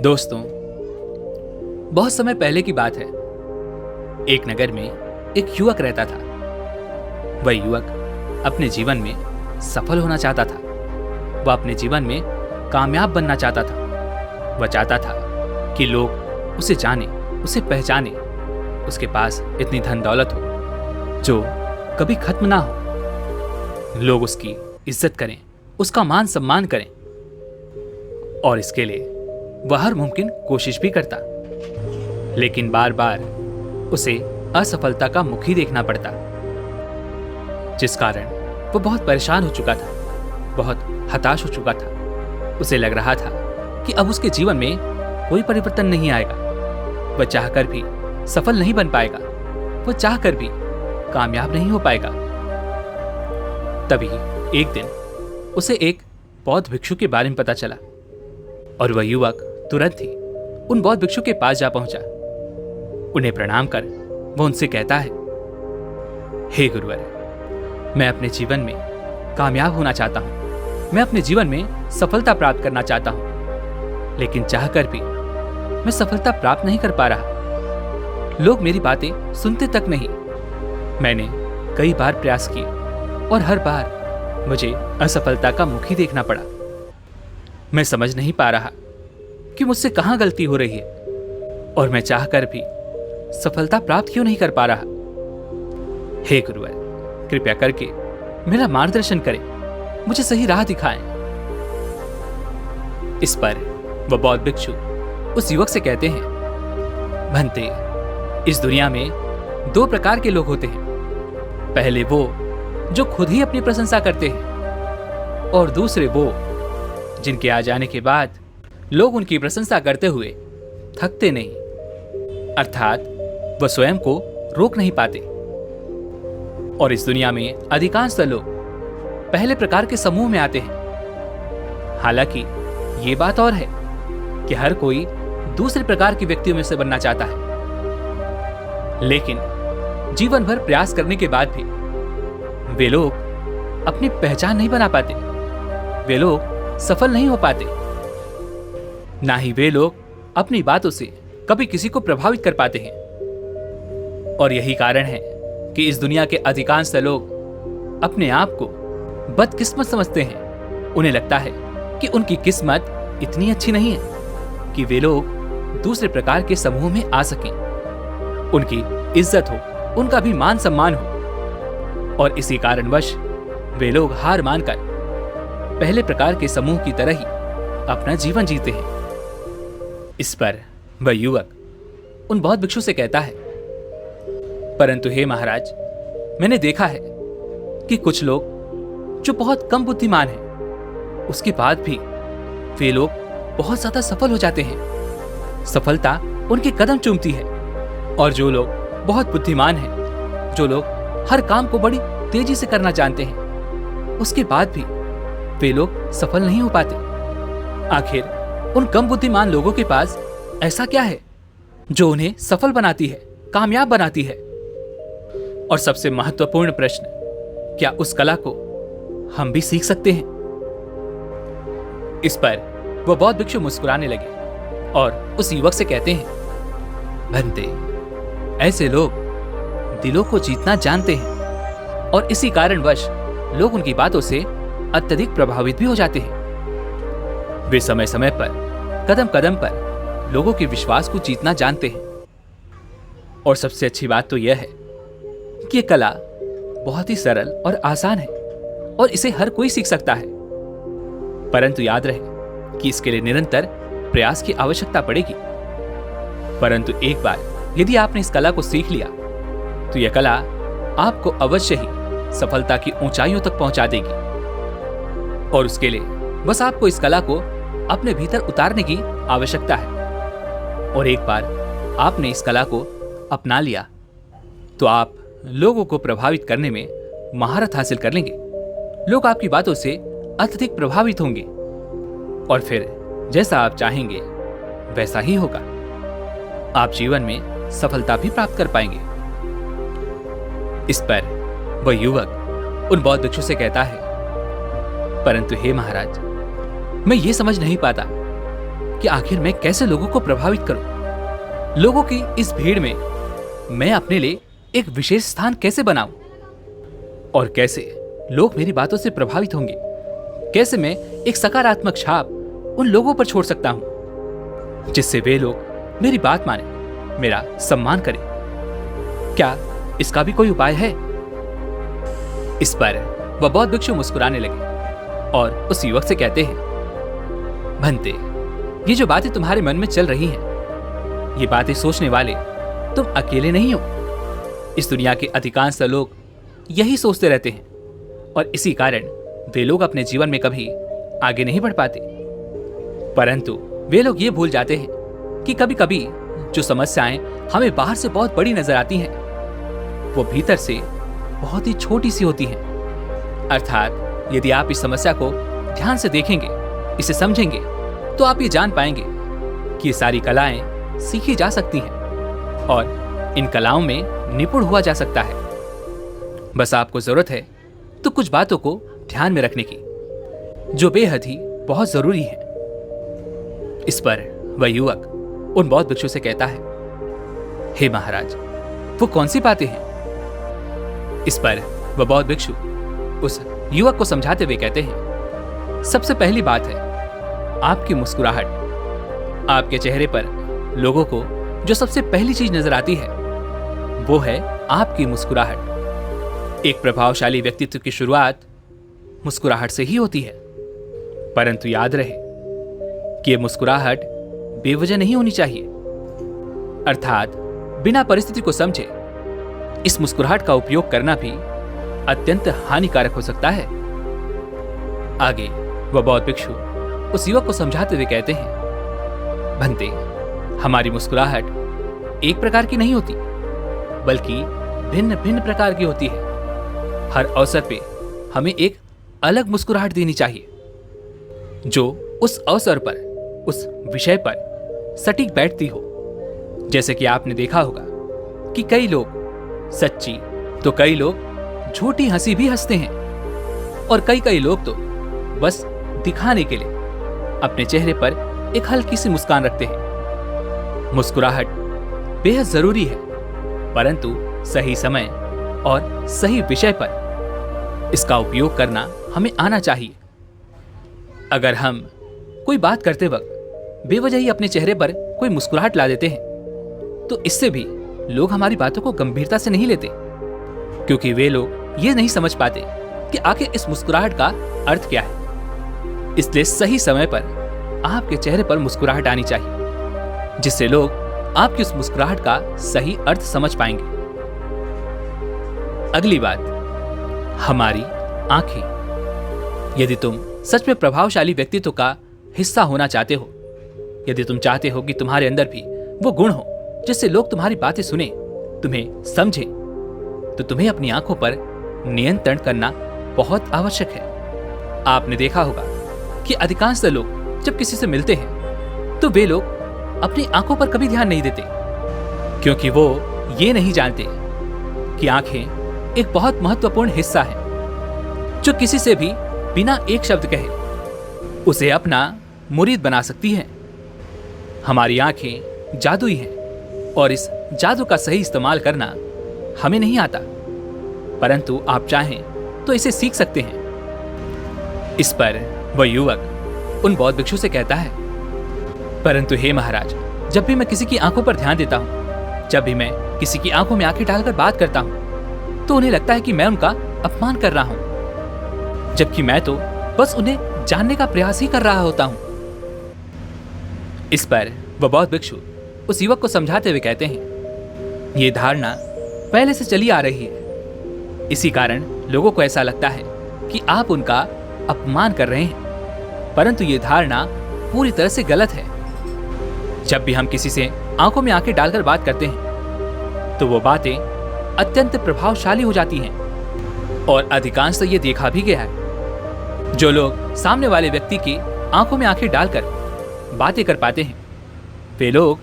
दोस्तों, बहुत समय पहले की बात है। एक नगर में एक युवक रहता था। वह युवक अपने जीवन में सफल होना चाहता था। वह अपने जीवन में कामयाब बनना चाहता था। वह चाहता था कि लोग उसे जाने, उसे पहचाने, उसके पास इतनी धन दौलत हो जो कभी खत्म ना हो। लोग उसकी इज्जत करें, उसका मान सम्मान करें, और इसके लिए वह हर मुमकिन कोशिश भी करता। लेकिन बार बार उसे असफलता का मुख ही देखना पड़ता, जिस कारण वह बहुत परेशान हो चुका था, बहुत हताश हो चुका था। उसे लग रहा था कि अब उसके जीवन में कोई परिवर्तन नहीं आएगा। वह चाहकर भी सफल नहीं बन पाएगा, वह चाहकर भी कामयाब नहीं हो पाएगा। तभी एक दिन उसे एक बौद्ध भिक्षु के बारे में पता चला, और वह युवक तुरंत ही उन बौद्ध भिक्षु के पास जा पहुंचा। उन्हें प्रणाम कर वह उनसे कहता है, हे गुरुवर, मैं अपने जीवन में कामयाब होना चाहता हूं। मैं अपने जीवन में सफलता प्राप्त करना चाहता हूं, लेकिन चाहकर भी मैं सफलता प्राप्त नहीं कर पा रहा। लोग मेरी बातें सुनते तक नहीं। मैंने कई बार प्रयास किए और हर बार मुझे असफलता का मुख ही देखना पड़ा। मैं समझ नहीं पा रहा कि मुझसे कहां गलती हो रही है, और मैं चाहकर भी सफलता प्राप्त क्यों नहीं कर पा रहा। हे गुरुवर, कृपया करके मेरा मार्गदर्शन करें, मुझे सही राह दिखाएं। इस पर वह बौद्ध भिक्षु उस युवक से कहते हैं, भंते, इस दुनिया में दो प्रकार के लोग होते हैं। पहले वो जो खुद ही अपनी प्रशंसा करते हैं, और दूसरे वो जिनके आ जाने के बाद लोग उनकी प्रशंसा करते हुए थकते नहीं, अर्थात वह स्वयं को रोक नहीं पाते। और इस दुनिया में अधिकांश लोग पहले प्रकार के समूह में आते हैं। हालांकि ये बात और है कि हर कोई दूसरे प्रकार के व्यक्तियों में से बनना चाहता है, लेकिन जीवन भर प्रयास करने के बाद भी वे लोग अपनी पहचान नहीं बना पाते। वे लोग सफल नहीं हो पाते, ना ही वे लोग अपनी बातों से कभी किसी को प्रभावित कर पाते हैं। और यही कारण है कि इस दुनिया के अधिकांश लोग अपने आप को बदकिस्मत समझते हैं। उन्हें लगता है कि उनकी किस्मत इतनी अच्छी नहीं है कि वे लोग दूसरे प्रकार के समूह में आ सकें, उनकी इज्जत हो, उनका भी मान सम्मान हो। और इसी कारणवश वे लोग हार मानकर पहले प्रकार के समूह की तरह ही अपना जीवन जीते हैं। इस पर वह युवक उन बौद्ध भिक्षु से कहता है, परंतु हे महाराज, मैंने देखा है कि कुछ लोग जो बहुत कम बुद्धिमान हैं, उसके बाद भी वे लोग बहुत ज्यादा सफल हो जाते हैं। सफलता उनके कदम चूमती है। और जो लोग बहुत बुद्धिमान हैं, जो लोग हर काम को बड़ी तेजी से करना जानते हैं, उसके बाद भी वे लोग सफल नहीं हो पाते। आखिर उन कम बुद्धिमान लोगों के पास ऐसा क्या है जो उन्हें सफल बनाती है, कामयाब बनाती है? और सबसे महत्वपूर्ण प्रश्न, क्या उस कला को हम भी सीख सकते हैं? इस पर वह बौद्ध भिक्षु मुस्कुराने लगे और उस युवक से कहते हैं, भंते, ऐसे लोग दिलों को जीतना जानते हैं, और इसी कारणवश लोग उनकी बातों से अत्यधिक प्रभावित भी हो जाते हैं। वे समय समय पर, कदम कदम पर लोगों के विश्वास को जीतना जानते हैं। और सबसे अच्छी बात तो यह है कि यह कला बहुत ही सरल और आसान है, और इसे हर कोई सीख सकता है। परंतु याद रहे कि इसके लिए निरंतर प्रयास की आवश्यकता पड़ेगी। परंतु एक बार यदि आपने इस कला को सीख लिया, तो यह कला आपको अवश्य ही सफलता की ऊंचाइयों तक पहुंचा देगी। और उसके लिए बस आपको इस कला को अपने भीतर उतारने की आवश्यकता है। और एक बार आपने इस कला को अपना लिया, तो आप लोगों को प्रभावित करने में महारत हासिल कर लेंगे। लोग आपकी बातों से अत्यधिक प्रभावित होंगे, और फिर जैसा आप चाहेंगे वैसा ही होगा। आप जीवन में सफलता भी प्राप्त कर पाएंगे। इस पर वह युवक उन बौद्ध भिक्षु से कहता है, परंतु हे महाराज, मैं ये समझ नहीं पाता कि आखिर मैं कैसे लोगों को प्रभावित करूं। लोगों की इस भीड़ में मैं अपने लिए एक विशेष स्थान कैसे बनाऊं और कैसे लोग मेरी बातों से प्रभावित होंगे। कैसे मैं एक सकारात्मक छाप उन लोगों पर छोड़ सकता हूं जिससे वे लोग मेरी बात माने, मेरा सम्मान करें। क्या इसका भी कोई उपाय है? इस पर वह बौद्ध भिक्षु मुस्कुराने लगे और उस युवक से कहते हैं, भंते, ये जो बातें तुम्हारे मन में चल रही हैं, ये बातें सोचने वाले तुम अकेले नहीं हो। इस दुनिया के अधिकांश लोग यही सोचते रहते हैं और इसी कारण वे लोग अपने जीवन में कभी आगे नहीं बढ़ पाते। परंतु वे लोग ये भूल जाते हैं कि कभी कभी जो समस्याएं हमें बाहर से बहुत बड़ी नजर आती हैं, वो भीतर से बहुत ही छोटी सी होती हैं। अर्थात यदि आप इस समस्या को ध्यान से देखेंगे, इसे समझेंगे, तो आप ये जान पाएंगे कि ये सारी कलाएं सीखी जा सकती हैं और इन कलाओं में निपुण हुआ जा सकता है। बस आपको जरूरत है तो कुछ बातों को ध्यान में रखने की, जो बेहद ही बहुत जरूरी है। इस पर वह युवक उन बौद्ध भिक्षु से कहता है, हे महाराज, वो कौन सी बातें हैं? इस पर वह बौद्ध भिक्षु उस युवक को समझाते हुए कहते हैं, सबसे पहली बात है आपकी मुस्कुराहट। आपके चेहरे पर लोगों को जो सबसे पहली चीज नजर आती है वो है आपकी मुस्कुराहट। एक प्रभावशाली व्यक्तित्व की शुरुआत मुस्कुराहट से ही होती है। परंतु याद रहे कि यह मुस्कुराहट बेवजह नहीं होनी चाहिए। अर्थात बिना परिस्थिति को समझे इस मुस्कुराहट का उपयोग करना भी अत्यंत हानिकारक हो सकता है। आगे वह बौद्ध भिक्षु उस युवक को समझाते हुए कहते हैं, भंते, हमारी मुस्कुराहट एक प्रकार की नहीं होती, बल्कि भिन्न भिन्न प्रकार की होती है। हर अवसर पे हमें एक अलग मुस्कुराहट देनी चाहिए, जो उस अवसर पर, उस विषय पर सटीक बैठती हो। जैसे कि आपने देखा होगा कि कई लोग सच्ची तो कई लोग झूठी हंसी भी हंसते हैं और कई लोग तो बस दिखाने के लिए अपने चेहरे पर एक हल्की सी मुस्कान रखते हैं। मुस्कुराहट बेहद जरूरी है, परंतु सही समय और सही विषय पर इसका उपयोग करना हमें आना चाहिए। अगर हम कोई बात करते वक्त बेवजह ही अपने चेहरे पर कोई मुस्कुराहट ला देते हैं, तो इससे भी लोग हमारी बातों को गंभीरता से नहीं लेते, क्योंकि वे लोग ये नहीं समझ पाते कि आखिर इस मुस्कुराहट का अर्थ क्या है। इसलिए सही समय पर आपके चेहरे पर मुस्कुराहट आनी चाहिए, जिससे लोग आपकी उस मुस्कुराहट का सही अर्थ समझ पाएंगे। अगली बात, हमारी आंखें। यदि तुम सच में प्रभावशाली व्यक्तित्व का हिस्सा होना चाहते हो, यदि तुम चाहते हो कि तुम्हारे अंदर भी वो गुण हो जिससे लोग तुम्हारी बातें सुने, तुम्हें समझें, तो तुम्हें अपनी आंखों पर नियंत्रण करना बहुत आवश्यक है। आपने देखा होगा कि अधिकांश लोग जब किसी से मिलते हैं तो वे लोग अपनी आंखों पर कभी ध्यान नहीं देते, क्योंकि वो ये नहीं जानते कि आंखें एक बहुत महत्वपूर्ण हिस्सा है जो किसी से भी बिना एक शब्द कहे उसे अपना मुरीद बना सकती है। हमारी आंखें जादुई हैं और इस जादू का सही इस्तेमाल करना हमें नहीं आता, परंतु आप चाहें तो इसे सीख सकते हैं। इस पर वह युवक उन बौद्ध भिक्षु से कहता है, परंतु हे महाराज, जब भी मैं किसी की आंखों पर ध्यान देता हूं, जब भी मैं किसी की आंखों में आंखें डालकर बात करता हूं, तो उन्हें लगता है कि मैं उनका अपमान कर रहा हूं, जबकि मैं तो बस उन्हें जानने का प्रयास ही कर रहा होता हूं। इस पर वह बौद्ध भिक्षु उस युवक को समझाते हुए कहते हैं, ये धारणा पहले से चली आ रही है। इसी कारण लोगों को ऐसा लगता है कि आप उनका अपमान कर रहे हैं, परंतु ये धारणा पूरी तरह से गलत है। जब भी हम किसी से आंखों में आंखें डालकर बात करते हैं तो वो बातें अत्यंत प्रभावशाली हो जाती हैं और अधिकांश तो ये देखा भी गया है, जो लोग सामने वाले व्यक्ति की आंखों में आंखें डालकर बातें कर पाते हैं, वे लोग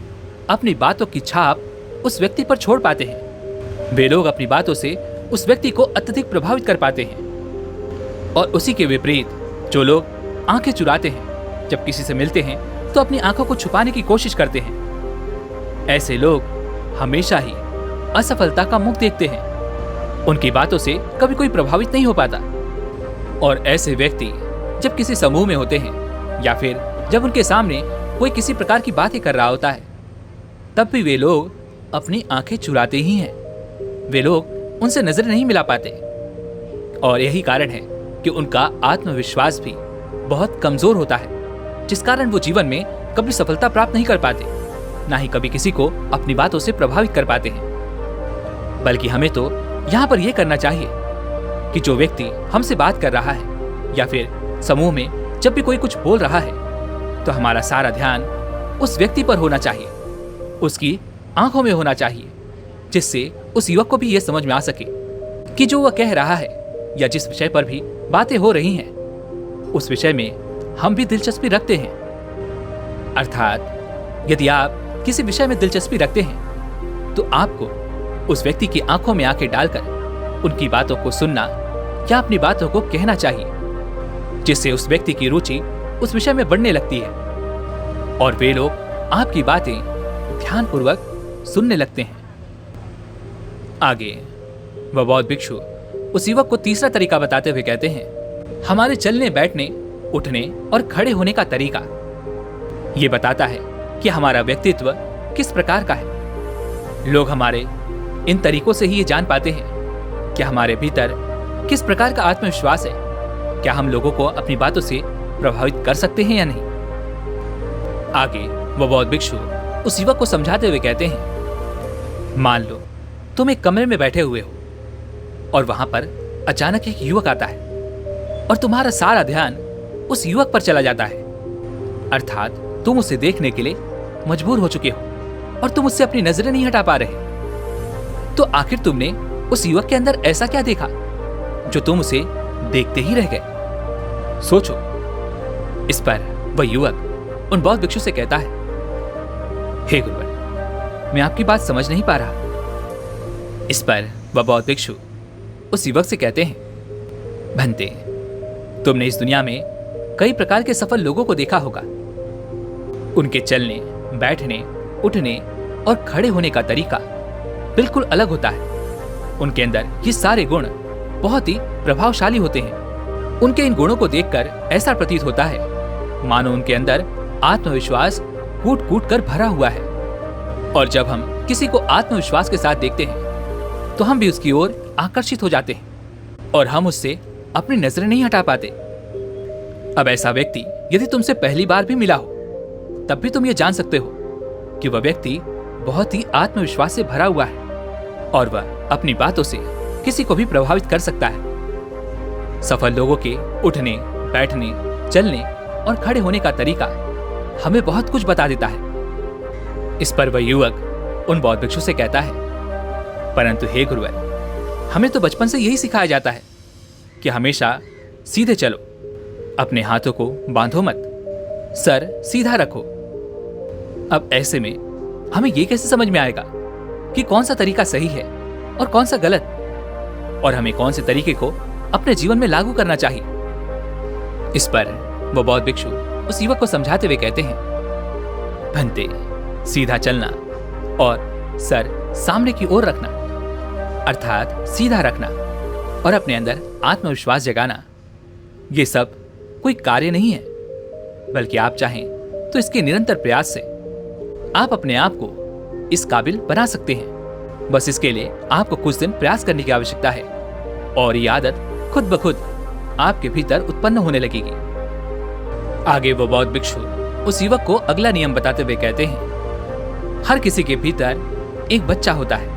अपनी बातों की छाप उस व्यक्ति पर छोड़ पाते हैं। वे लोग अपनी बातों से उस व्यक्ति को अत्यधिक प्रभावित कर पाते हैं। और उसी के विपरीत जो लोग आंखें चुराते हैं, जब किसी से मिलते हैं तो अपनी आंखों को छुपाने की कोशिश करते हैं। ऐसे लोग हमेशा ही असफलता का मुख देखते हैं। उनकी बातों से कभी कोई प्रभावित नहीं हो पाता। और ऐसे व्यक्ति जब किसी समूह में होते हैं या फिर जब उनके सामने कोई किसी प्रकार की बातें कर रहा होता है, तब भी वे लोग अपनी आंखें चुराते ही हैं। वे लोग उनसे नजर नहीं मिला पाते। और यही कारण है कि उनका आत्मविश्वास भी बहुत कमजोर होता है, जिस कारण वो जीवन में कभी सफलता प्राप्त नहीं कर पाते, ना ही कभी किसी को अपनी बातों से प्रभावित कर पाते हैं। बल्कि हमें तो यहाँ पर यह करना चाहिए कि जो व्यक्ति हमसे बात कर रहा है या फिर समूह में जब भी कोई कुछ बोल रहा है, तो हमारा सारा ध्यान उस व्यक्ति पर होना चाहिए, उसकी आंखों में होना चाहिए, जिससे उस युवक को भी यह समझ में आ सके कि जो वह कह रहा है या जिस विषय पर भी बातें हो रही हैं, उस विषय में हम भी दिलचस्पी रखते हैं। अर्थात यदि आप किसी विषय में दिलचस्पी रखते हैं, तो आपको उस व्यक्ति की आंखों में आंखें डालकर उनकी बातों को सुनना या अपनी बातों को कहना चाहिए, जिससे उस व्यक्ति की रुचि उस विषय में बढ़ने लगती है और वे लोग आपकी बातें ध्यानपूर्वक सुनने लगते हैं। आगे वह बौद्ध भिक्षु उस युवक को तीसरा तरीका बताते हुए कहते हैं, हमारे चलने बैठने, उठने और खड़े होने का तरीका ये बताता है कि हमारा व्यक्तित्व किस प्रकार का है। लोग हमारे इन तरीकों से ही ये जान पाते हैं कि हमारे भीतर किस प्रकार का आत्मविश्वास है, क्या हम लोगों को अपनी बातों से प्रभावित कर सकते हैं या नहीं। आगे वह बौद्ध भिक्षु उस युवक को समझाते हुए कहते हैं, मान लो तुम एक कमरे में बैठे हुए हो और वहां पर अचानक एक युवक आता है और तुम्हारा सारा ध्यान उस युवक पर चला जाता है। अर्थात तुम उसे देखने के लिए मजबूर हो चुके हो और तुम उससे अपनी नजरें नहीं हटा पा रहे। तो आखिर तुमने उस युवक के अंदर ऐसा क्या देखा जो तुम उसे देखते ही रह गए? सोचो। इस पर वह युवक उन बौद्ध भिक्षु से कहता है, हे गुरुवर, मैं आपकी बात समझ नहीं पा रहा। इस पर वह बौद्ध भिक्षु उस युवक से कहते हैं, भंते, तुमने इस दुनिया में कई प्रकार के सफल लोगों को देखा होगा। उनके चलने, बैठने, उठने और खड़े होने का तरीका बिल्कुल अलग होता है। उनके अंदर ये सारे गुण बहुत ही प्रभावशाली होते हैं। उनके इन गुणों को देखकर ऐसा प्रतीत होता है मानो उनके अंदर आत्मविश्वास कूट कूट कर भरा हुआ है। और जब हम किसी को आत्मविश्वास के साथ देखते हैं, तो हम भी उसकी ओर आकर्षित हो जाते हैं और हम उससे अपनी नजरें नहीं हटा पाते। अब ऐसा व्यक्ति यदि तुमसे पहली बार भी मिला हो, तब भी तुम ये जान सकते हो कि वह व्यक्ति बहुत ही आत्मविश्वास से भरा हुआ है और वह अपनी बातों से किसी को भी प्रभावित कर सकता है। सफल लोगों के उठने, बैठने, चलने और खड़े होने का तरीका हमें बहुत कुछ बता देता है। इस पर वह युवक उन बौद्ध भिक्षु से कहता है, परंतु हे गुरुवर, हमें तो बचपन से यही सिखाया जाता है कि हमेशा सीधे चलो, अपने हाथों को बांधो मत, सर सीधा रखो। अब ऐसे में हमें यह कैसे समझ में आएगा कि कौन सा तरीका सही है और कौन सा गलत, और हमें कौन से तरीके को अपने जीवन में लागू करना चाहिए? इस पर वो बौद्ध भिक्षु उस युवक को समझाते हुए कहते हैं, भंते, सीधा चलना और सर सामने की ओर रखना, अर्थात सीधा रखना और अपने अंदर आत्मविश्वास जगाना, ये सब कोई कार्य नहीं है, बल्कि आप चाहें तो इसके निरंतर प्रयास से आप अपने आप को इस काबिल बना सकते हैं। बस इसके लिए आपको कुछ दिन प्रयास करने की आवश्यकता है और ये आदत खुद ब खुद आपके भीतर उत्पन्न होने लगेगी। आगे वो बौद्ध भिक्षु उस युवक को अगला नियम बताते हुए कहते हैं, हर किसी के भीतर एक बच्चा होता है,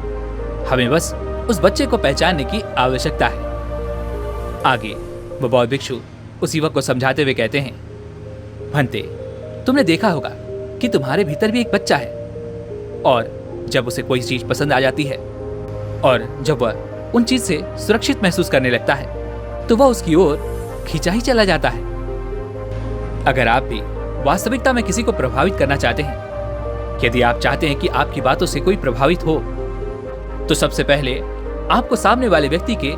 हमें बस उस बच्चे को पहचानने की आवश्यकता है। आगे वो बौद्ध भिक्षु उस युवक को समझाते हुए कहते हैं, भंते, तुमने देखा होगा कि तुम्हारे भीतर भी एक बच्चा है और जब उसे कोई चीज पसंद आ जाती है और जब वह उन चीज से सुरक्षित महसूस करने लगता है, तो वह उसकी ओर खींचा ही चला जाता है। अगर आप भी वास्तविकता में किसी को प्रभावित करना चाहते हैं, यदि आप चाहते हैं कि आपकी बातों से कोई प्रभावित हो, तो सबसे पहले आपको सामने वाले व्यक्ति के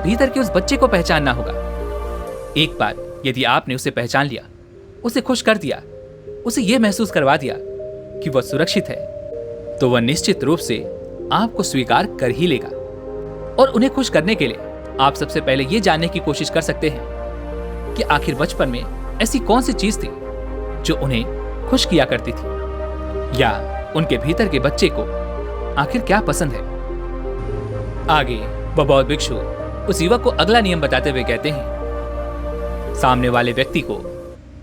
भीतर के उस बच्चे को पहचानना होगा। एक बार यदि आपने उसे पहचान लिया, उसे खुश कर दिया, उसे यह महसूस करवा दिया कि वह सुरक्षित है, तो वह निश्चित रूप से आपको स्वीकार कर ही लेगा। और उन्हें खुश करने के लिए आप सबसे पहले यह जानने की कोशिश कर सकते हैं कि आखिर बचपन में ऐसी कौन सी चीज थी जो उन्हें खुश किया करती थी, या उनके भीतर के बच्चे को आखिर क्या पसंद है। आगे वह बौद्ध भिक्षु उस युवक को अगला नियम बताते हुए कहते हैं, सामने वाले व्यक्ति को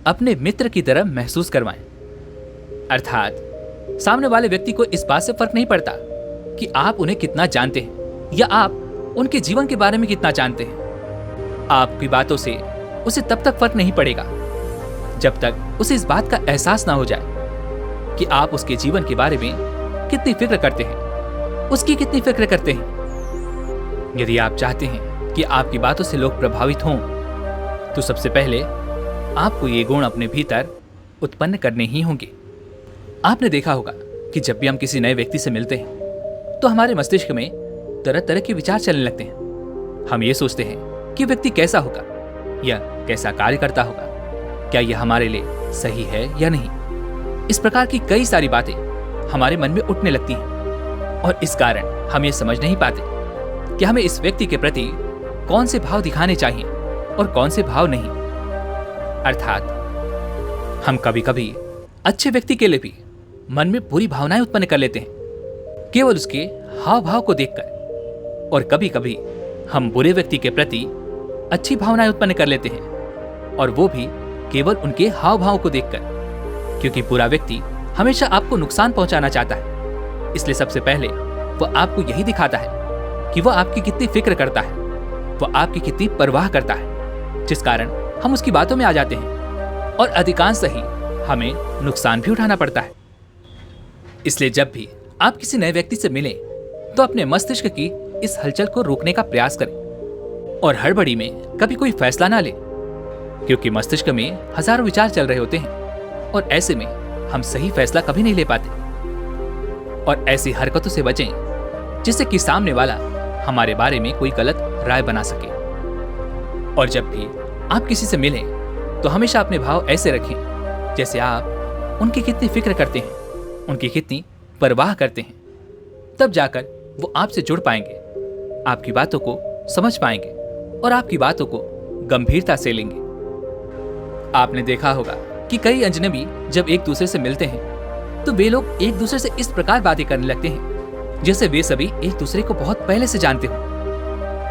अपने मित्र की तरह महसूस करवाएं। अर्थात सामने वाले व्यक्ति को इस बात से फर्क नहीं पड़ता कि आप उन्हें कितना जानते हैं या आप उनके जीवन के बारे में कितना जानते हैं। आपकी बातों से उसे तब तक फर्क नहीं पड़ेगा जब तक उसे इस बात का एहसास ना हो जाए कि आप उसके जीवन के बारे में कितनी फिक्र करते हैं, उसकी कितनी फिक्र करते हैं। यदि आप चाहते हैं कि आपकी बातों से लोग प्रभावित हों, तो सबसे पहले आपको ये गुण अपने भीतर उत्पन्न करने ही होंगे। आपने देखा होगा कि जब भी हम किसी नए व्यक्ति से मिलते हैं तो हमारे मस्तिष्क में तरह तरह के विचार चलने लगते हैं। हम ये सोचते हैं कि व्यक्ति कैसा होगा या कैसा कार्य करता होगा, क्या यह हमारे लिए सही है या नहीं। इस प्रकार की कई सारी बातें हमारे मन में उठने लगती हैं और इस कारण हम ये समझ नहीं पाते कि हमें इस व्यक्ति के प्रति कौन से भाव दिखाने चाहिए और कौन से भाव नहीं। अर्थात हम कभी कभी अच्छे व्यक्ति के लिए भी मन में बुरी भावनाएं उत्पन्न कर लेते हैं केवल उसके हाव भाव को देखकर, और कभी कभी हम बुरे व्यक्ति के प्रति अच्छी भावनाएं उत्पन्न कर लेते हैं और वो भी केवल उनके हाव भाव को देखकर, क्योंकि बुरा व्यक्ति हमेशा आपको नुकसान पहुंचाना चाहता है। इसलिए सबसे पहले वह आपको यही दिखाता है कि वह आपकी कितनी फिक्र करता है, वह आपकी कितनी परवाह करता है, जिस कारण हम उसकी बातों में आ जाते हैं और अधिकांश ही हमें नुकसान भी उठाना पड़ता है। इसलिए जब भी आप किसी नए व्यक्ति से मिलें तो अपने मस्तिष्क की इस हलचल को रोकने का प्रयास करें और हड़बड़ी में कभी कोई फैसला ना लें, क्योंकि मस्तिष्क में हजारों विचार चल रहे होते हैं और ऐसे में हम सही फैसला कभी नहीं ले पाते। और ऐसी हरकतों से बचें जिससे कि सामने वाला हमारे बारे में कोई गलत राय बना सके। और जब भी आप किसी से मिलें तो हमेशा अपने भाव ऐसे रखें जैसे आप उनकी कितनी फिक्र करते हैं, उनकी कितनी परवाह करते हैं। तब जाकर वो आपसे जुड़ पाएंगे, आपकी बातों को समझ पाएंगे और आपकी बातों को गंभीरता से लेंगे। आपने देखा होगा कि कई अजनबी जब एक दूसरे से मिलते हैं तो वे लोग एक दूसरे से इस प्रकार बातें करने लगते हैं जैसे वे सभी एक दूसरे को बहुत पहले से जानते हो।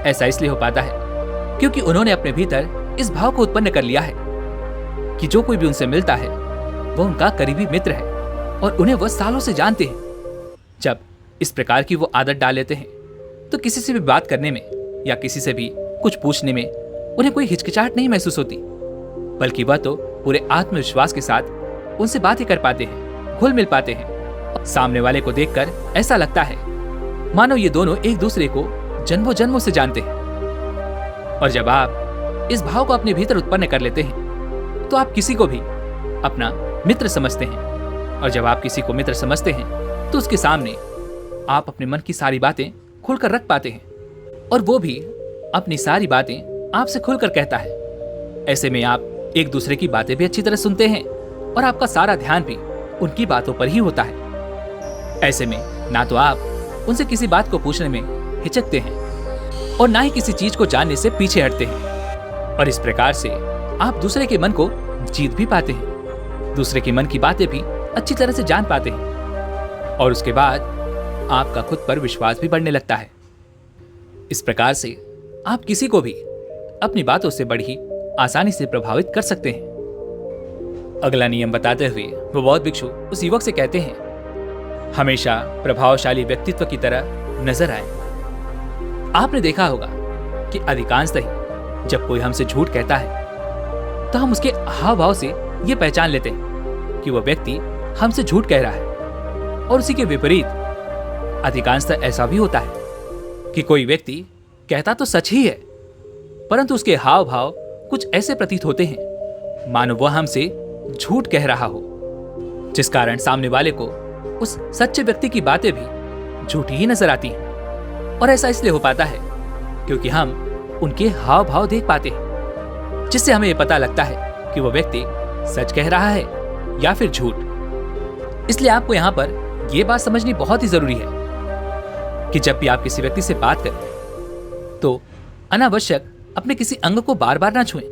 ऐसा इसलिए हो पाता है क्योंकि उन्होंने अपने भीतर इस भाव को उत्पन्न कर लिया है कि जो कोई भी उनसे मिलता है वह उनका करीबी मित्र है और उन्हें वह सालों से जानते हैं। जब इस प्रकार की वो आदत डाल लेते हैं तो किसी से भी बात करने में या किसी से भी कुछ पूछने में उन्हें कोई हिचकिचाहट नहीं महसूस होती, बल्कि वह तो पूरे आत्मविश्वास के साथ उनसे बातें कर पाते हैं, घुल मिल पाते हैं। सामने वाले को देखकर ऐसा लगता है मानो ये दोनों एक दूसरे को जन्मों जन्मों से जानते हैं। और जब आप इस भाव को अपने भीतर उत्पन्न कर लेते हैं तो आप किसी को भी अपना मित्र समझते हैं, और जब आप किसी को मित्र समझते हैं तो उसके सामने आप अपने मन की सारी बातें खुलकर रख पाते हैं और वो भी अपनी सारी बातें आपसे खुलकर कहता है। ऐसे में आप एक दूसरे की बातें भी अच्छी तरह सुनते हैं और आपका सारा ध्यान भी उनकी बातों पर ही होता है। ऐसे में ना तो आप उनसे किसी बात को पूछने में हिचकते हैं और ना ही किसी चीज को जानने से पीछे हटते हैं, और इस प्रकार से आप दूसरे के मन को जीत भी पाते हैं, दूसरे के मन की बातें भी अच्छी तरह से जान पाते हैं और उसके बाद आपका खुद पर विश्वास भी बढ़ने लगता है। इस प्रकार से आप किसी को भी अपनी बातों से बड़ी आसानी से प्रभावित कर सकते हैं। अगला नियम बताते हुए वो बौद्ध भिक्षु उस युवक से कहते हैं, हमेशा प्रभावशाली व्यक्तित्व की तरह नजर आए। आपने देखा होगा कि अधिकांशतः जब कोई हमसे झूठ कहता है तो हम उसके हाव भाव से ये पहचान लेते हैं कि वह व्यक्ति हमसे झूठ कह रहा है, और उसी के विपरीत अधिकांशतः ऐसा भी होता है कि कोई व्यक्ति कहता तो सच ही है, परंतु उसके हाव भाव कुछ ऐसे प्रतीत होते हैं मानो वह हमसे झूठ कह रहा हो, जिस कारण सामने वाले को उस सच्चे व्यक्ति की बातें भी झूठी ही नजर आती हैं। और ऐसा इसलिए हो पाता है क्योंकि हम उनके हाव भाव देख पाते हैं, जिससे हमें यह पता लगता है कि वह व्यक्ति सच कह रहा है या फिर झूठ। इसलिए आपको यहाँ पर यह बात समझनी बहुत ही जरूरी है कि जब भी आप किसी व्यक्ति से बात करें तो अनावश्यक अपने किसी अंग को बार बार ना छुएं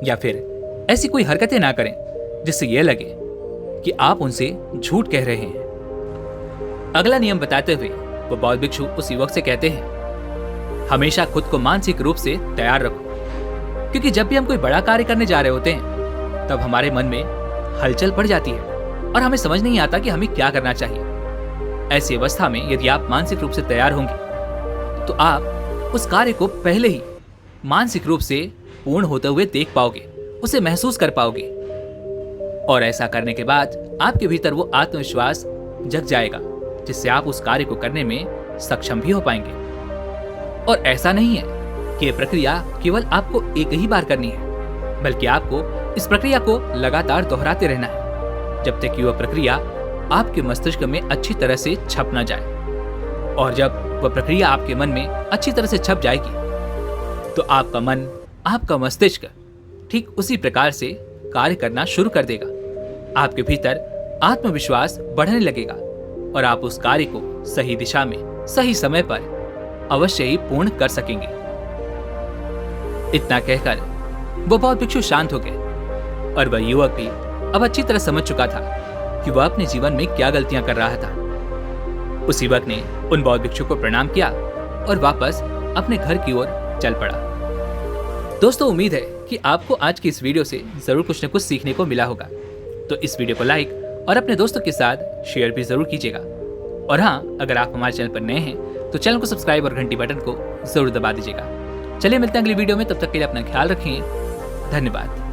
या फिर ऐसी कोई हरकतें ना करें जिससे यह लगे कि आप उनसे झूठ कह रहे हैं। अगला नियम बताते हुए वो बौद्ध भिक्षु उस युवक से कहते हैं, हमेशा खुद को मानसिक रूप से तैयार रखो, क्योंकि जब भी हम कोई बड़ा कार्य करने जा रहे होते हैं तब हमारे मन में हलचल पड़ जाती है और हमें समझ नहीं आता कि हमें क्या करना चाहिए। ऐसी अवस्था में यदि आप मानसिक रूप से तैयार होंगे तो आप उस कार्य को पहले ही मानसिक रूप से पूर्ण होते हुए देख पाओगे, उसे महसूस कर पाओगे और ऐसा करने के बाद आपके भीतर वो आत्मविश्वास जग जाएगा जिससे आप उस कार्य को करने में सक्षम भी हो पाएंगे। और ऐसा नहीं है कि ये प्रक्रिया केवल आपको एक ही बार करनी है, बल्कि आपको इस प्रक्रिया को लगातार दोहराते रहना है जब तक कि वह प्रक्रिया आपके मस्तिष्क में अच्छी तरह से छप न जाए। और जब वह प्रक्रिया आपके मन में अच्छी तरह से छप जाएगी तो आपका मन, आपका मस्तिष्क ठीक उसी प्रकार से कार्य करना शुरू कर देगा। आपके भीतर आत्मविश्वास बढ़ने लगेगा और आप उस कार्य को सही दिशा में सही समय पर अवश्य ही पूर्ण कर सकेंगे। इतना कहकर वो बौद्ध भिक्षु शांत हो गए और वह युवक भी अब अच्छी तरह समझ चुका था कि वह अपने जीवन में क्या गलतियां कर रहा था। उस युवक ने उन बौद्ध भिक्षु को प्रणाम किया और वापस अपने घर की ओर चल पड़ा। दोस्तों, उम्मीद है कि आपको आज की इस वीडियो से जरूर कुछ न कुछ सीखने को मिला होगा। तो इस वीडियो को लाइक और अपने दोस्तों के साथ शेयर भी जरूर कीजिएगा। और हाँ, अगर आप हमारे चैनल पर नए हैं तो चैनल को सब्सक्राइब और घंटी बटन को जरूर दबा दीजिएगा। चलिए मिलते हैं अगली वीडियो में, तब तक के लिए अपना ख्याल रखें। धन्यवाद।